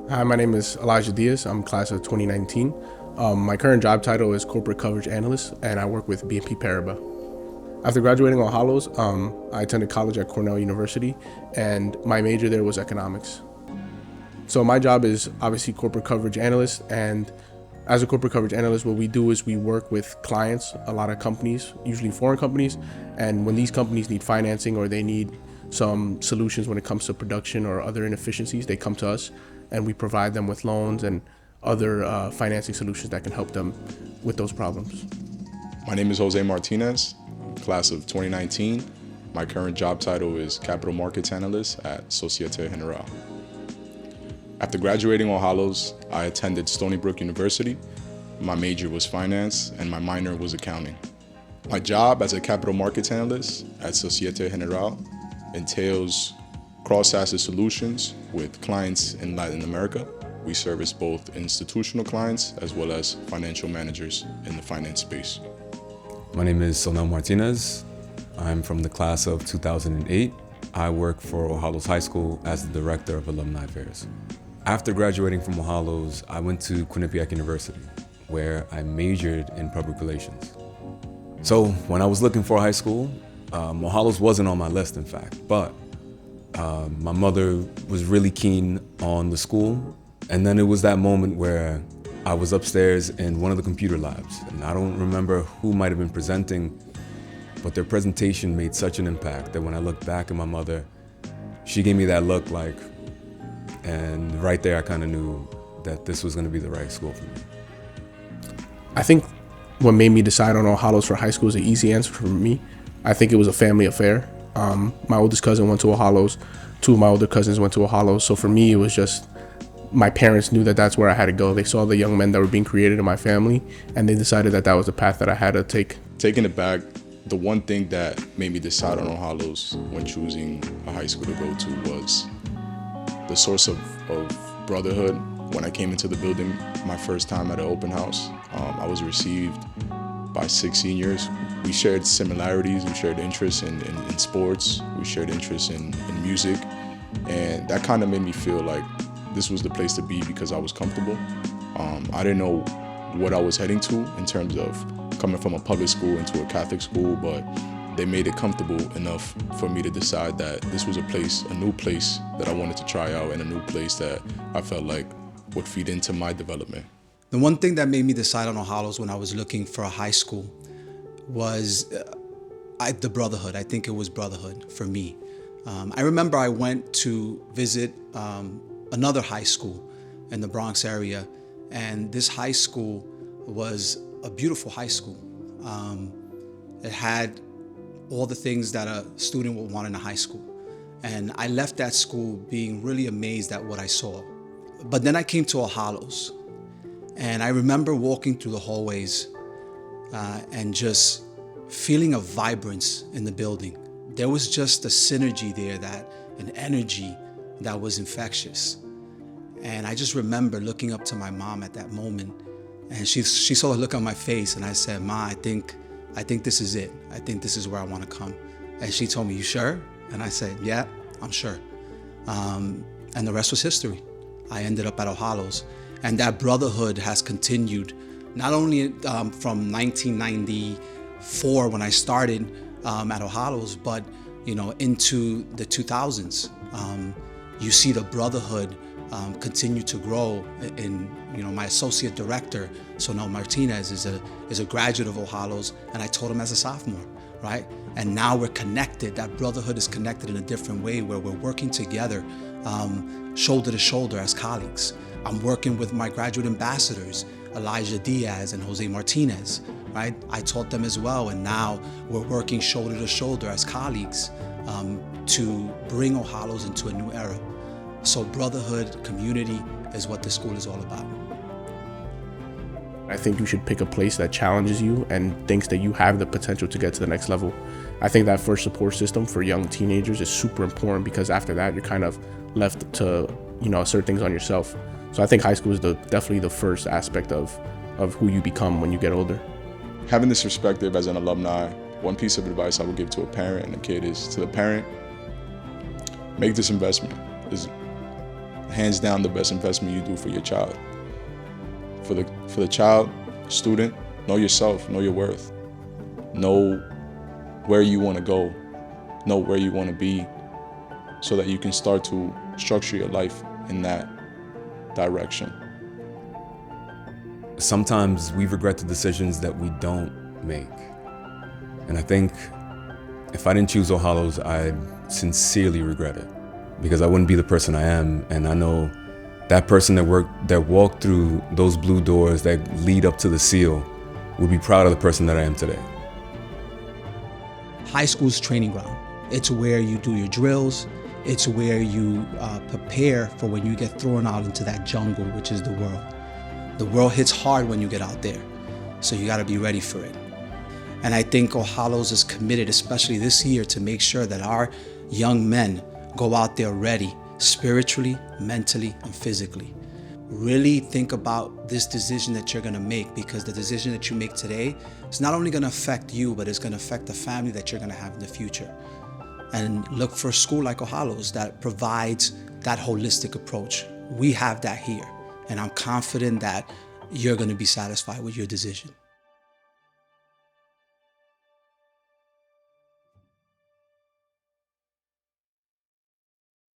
Hi, my name is Elijah Diaz. I'm class of 2019. My current job title is Corporate Coverage Analyst, and I work with BNP Paribas. After graduating All Hallows, I attended college at Cornell University, and my major there was economics. So my job is obviously corporate coverage analyst, and as a corporate coverage analyst, what we do is we work with clients, a lot of companies, usually foreign companies, and when these companies need financing or they need some solutions when it comes to production or other inefficiencies, they come to us and we provide them with loans and other financing solutions that can help them with those problems. My name is Jose Martinez, class of 2019. My current job title is Capital Markets Analyst at Societe Generale. After graduating All Hallows, I attended Stony Brook University. My major was finance and my minor was accounting. My job as a capital markets analyst at Societe Generale entails cross-asset solutions with clients in Latin America. We service both institutional clients as well as financial managers in the finance space. My name is Sonel Martinez. I'm from the class of 2008. I work for All Hallows High School as the Director of Alumni Affairs. After graduating from All Hallows, I went to Quinnipiac University, where I majored in public relations. So when I was looking for a high school, All Hallows wasn't on my list, in fact, but my mother was really keen on the school. And then it was that moment where I was upstairs in one of the computer labs, and I don't remember who might have been presenting, but their presentation made such an impact that when I looked back at my mother, she gave me that look like, and right there I kind of knew that this was going to be the right school for me. I think what made me decide on All Hallows for high school is an easy answer for me. I think it was a family affair. My oldest cousin went to All Hallows. Two of my older cousins went to All Hallows. So for me, it was just, my parents knew that that's where I had to go. They saw the young men that were being created in my family, and they decided that that was the path that I had to take. Taking it back, the one thing that made me decide on All Hallows when choosing a high school to go to was the source of brotherhood. When I came into the building my first time at an open house, I was received by 6 seniors. We shared similarities, we shared interests in sports, we shared interests in music, and that kind of made me feel like this was the place to be because I was comfortable. I didn't know what I was heading to in terms of coming from a public school into a Catholic school, but they made it comfortable enough for me to decide that this was a new place that I wanted to try out, and a new place that I felt like would feed into my development. The one thing that made me decide on All Hallows when I was looking for a high school was the brotherhood. I think it was brotherhood for me. I remember I went to visit another high school in the Bronx area, and this high school was a beautiful high school. It had all the things that a student would want in a high school. And I left that school being really amazed at what I saw. But then I came to All Hallows, and I remember walking through the hallways and just feeling a vibrance in the building. There was just a synergy there, an energy that was infectious. And I just remember looking up to my mom at that moment, and she saw the look on my face, and I said, "Ma, I think this is it. I think this is where I want to come." And she told me, "You sure?" And I said, "Yeah, I'm sure." And the rest was history. I ended up at All Hallows, and that brotherhood has continued, not only from 1994 when I started at All Hallows, but into the 2000s. You see the brotherhood continue to grow. In my associate director, Sonel Martinez, is a graduate of All Hallows, and I told him as a sophomore, right? And now we're connected. That brotherhood is connected in a different way, where we're working together, shoulder to shoulder as colleagues. I'm working with my graduate ambassadors, Elijah Diaz and Jose Martinez, right? I taught them as well, and now we're working shoulder to shoulder as colleagues to bring All Hallows into a new era. So brotherhood, community is what this school is all about. I think you should pick a place that challenges you and thinks that you have the potential to get to the next level. I think that first support system for young teenagers is super important, because after that, you're kind of left to, assert things on yourself. So I think high school is definitely the first aspect of who you become when you get older. Having this perspective as an alumni, one piece of advice I would give to a parent and a kid is, to the parent, make this investment. hands down the best investment you do for your child. For the child, student, know yourself, know your worth. Know where you want to go, know where you want to be, so that you can start to structure your life in that direction. Sometimes we regret the decisions that we don't make. And I think if I didn't choose All Hallows, I'd sincerely regret it, because I wouldn't be the person I am. And I know that person that walked through those blue doors that lead up to the seal would be proud of the person that I am today. High school's training ground. It's where you do your drills. It's where you prepare for when you get thrown out into that jungle, which is the world. The world hits hard when you get out there, so you gotta be ready for it. And I think All Hallows is committed, especially this year, to make sure that our young men go out there ready, spiritually, mentally, and physically. Really think about this decision that you're gonna make, because the decision that you make today is not only gonna affect you, but it's gonna affect the family that you're gonna have in the future. And look for a school like All Hallows that provides that holistic approach. We have that here, and I'm confident that you're gonna be satisfied with your decision.